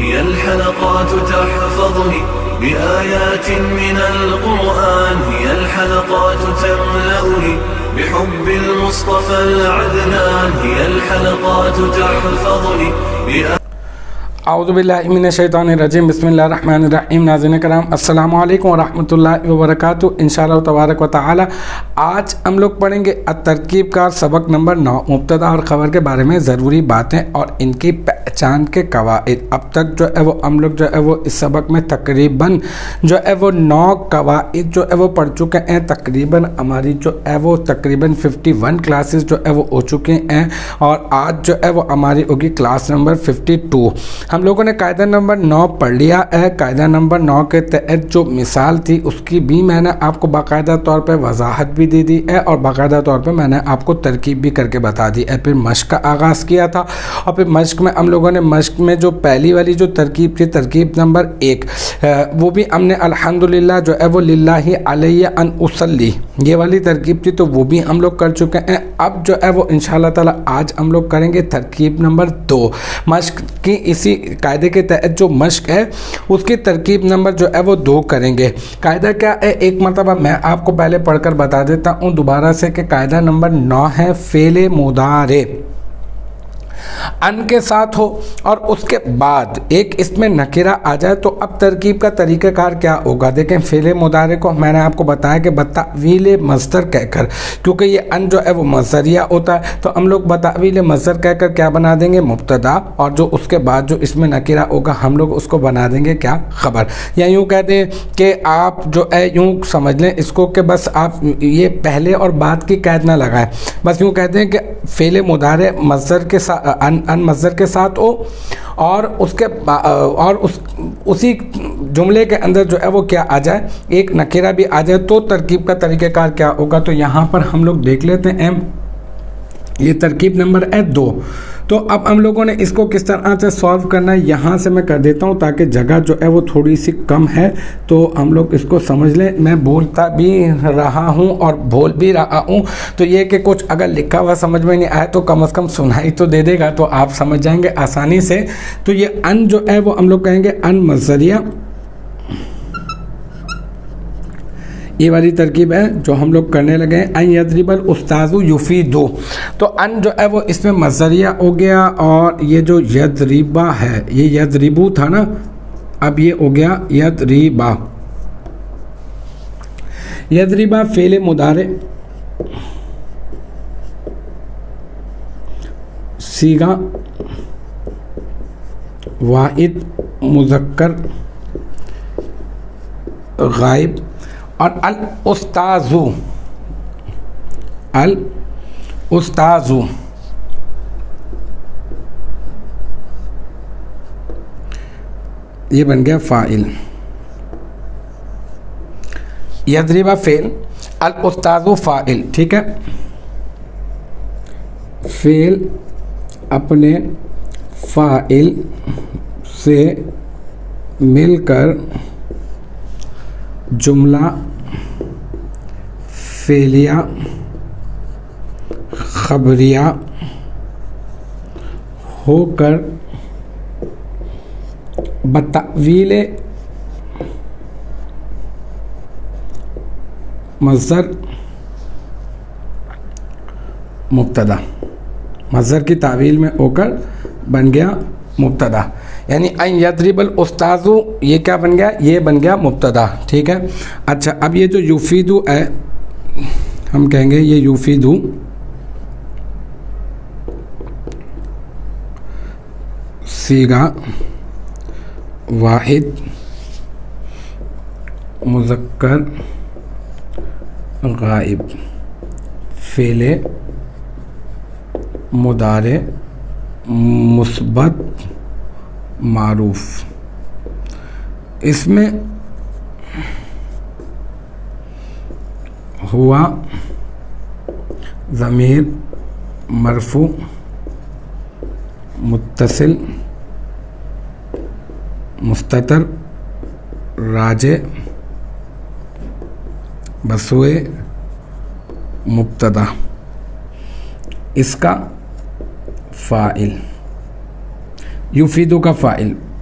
هي الحلقات تحفظني بآيات من القرآن، هي الحلقات تملأني بحب المصطفى العدنان، هي الحلقات تحفظني اعوذ باللہ من الشیطان الرجیم، بسم اللہ الرحمن الرحیم۔ ناظرین کرام، السلام علیکم ورحمۃ اللہ وبرکاتہ۔ انشاءاللہ تبارک و تعالی آج ہم لوگ پڑھیں گے الترکیب کا سبق نمبر 9، مبتدا اور خبر کے بارے میں ضروری باتیں اور ان کی پہچان کے قواعد۔ اب تک جو ہے وہ ہم لوگ جو ہے وہ اس سبق میں تقریباً جو ہے وہ 9 قواعد جو ہے وہ پڑھ چکے ہیں۔ تقریباً ہماری جو ہے وہ تقریباً 51 کلاسز جو ہے وہ ہو چکے ہیں، اور آج جو ہے وہ ہماری ہوگی کلاس نمبر 52۔ ہم لوگوں نے قاعدہ نمبر 9 پڑھ لیا ہے۔ قاعدہ نمبر 9 کے تحت جو مثال تھی اس کی بھی میں نے آپ کو باقاعدہ طور پہ وضاحت بھی دے دی ہے، اور باقاعدہ طور پہ میں نے آپ کو ترکیب بھی کر کے بتا دی ہے۔ پھر مشق کا آغاز کیا تھا، اور پھر مشق میں ہم لوگوں نے مشق میں جو پہلی والی جو ترکیب تھی، ترکیب نمبر 1، وہ بھی ہم نے الحمدللہ جو ہے وہ للہ علیہ ان اصلی، یہ والی ترکیب تھی، تو وہ بھی ہم لوگ کر چکے ہیں۔ اب جو ہے وہ انشاءاللہ تعالی آج ہم لوگ کریں گے ترکیب نمبر 2۔ مشق کی اسی قاعدے کے تحت جو مشق ہے اس کی ترکیب نمبر جو ہے وہ 2 کریں گے۔ قاعدہ کیا ہے، ایک مرتبہ میں آپ کو پہلے پڑھ کر بتا دیتا ہوں دوبارہ سے کہ قاعدہ نمبر 9 ہے فعل مضارع ان کے ساتھ ہو اور اس کے بعد ایک اس میں نکرہ آ جائے، تو اب ترکیب کا طریقہ کار کیا ہوگا؟ دیکھیں، فعل مضارع کو میں نے آپ کو بتایا کہ بتعویل مصدر کہہ کر، کیونکہ یہ ان جو ہے وہ مصدریہ ہوتا ہے، تو ہم لوگ بتعویل مصدر کہہ کر کیا بنا دیں گے؟ مبتدا، اور جو اس کے بعد جو اس میں نکرہ ہوگا ہم لوگ اس کو بنا دیں گے کیا؟ خبر۔ یا یوں کہہ دیں کہ آپ جو ہے یوں سمجھ لیں اس کو کہ بس آپ یہ پہلے اور بعد کی قید نہ لگائیں، بس یوں کہتے ہیں کہ فعل مضارع مصدر کے ساتھ ان مصدر کے ساتھ ہو، اور اس کے اور اسی جملے کے اندر جو ہے وہ کیا آ جائے؟ ایک نکرہ بھی آ جائے، تو ترکیب کا طریقہ کار کیا ہوگا؟ تو یہاں پر ہم لوگ دیکھ لیتے ہیں، یہ ترکیب نمبر ہے 2۔ تو اب ہم لوگوں نے اس کو کس طرح سے سالو کرنا ہے، یہاں سے میں کر دیتا ہوں تاکہ جگہ جو ہے وہ تھوڑی سی کم ہے، تو ہم لوگ اس کو سمجھ لیں۔ میں بولتا بھی رہا ہوں اور بول بھی رہا ہوں، تو یہ کہ کچھ اگر لکھا ہوا سمجھ میں نہیں آئے تو کم از کم سنائی تو دے دے گا، تو آپ سمجھ جائیں گے آسانی سے۔ تو یہ ان جو ہے وہ ہم لوگ کہیں گے ان مصدریہ، یہ والی ترکیب ہے جو ہم لوگ کرنے لگے ہیں۔ ان یضرب الاستاذ یفید، تو ان جو ہے وہ اس میں مصدریہ ہو گیا، اور یہ جو یضربا ہے، یہ یضربو تھا نا، اب یہ ہو گیا یضربا۔ یضربا فعل مضارع صیغہ واحد مذکر غائب، اور الاستاذ یہ بن گیا فاعل۔ یضرب فعل، الاستاذ فاعل، ٹھیک ہے۔ فعل اپنے فاعل سے مل کر جملہ فعلیہ خبریہ ہو کر بتعویل مصدر مبتدا، مصدر کی تعویل میں ہو کر بن گیا مبتدا، یعنی ان یضرب الاستاذ یہ کیا بن گیا؟ یہ بن گیا مبتدا، ٹھیک ہے۔ اچھا، اب یہ جو یفیدو ہے ہم کہیں گے یہ یفیدو صیغہ واحد مذکر غائب، فعل مضارع مثبت معروف، اس میں ہوا ضمیر مرفوع متصل مستتر راجع بسوئے مبتدا، اس کا فاعل یفیدو کا فاعل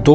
2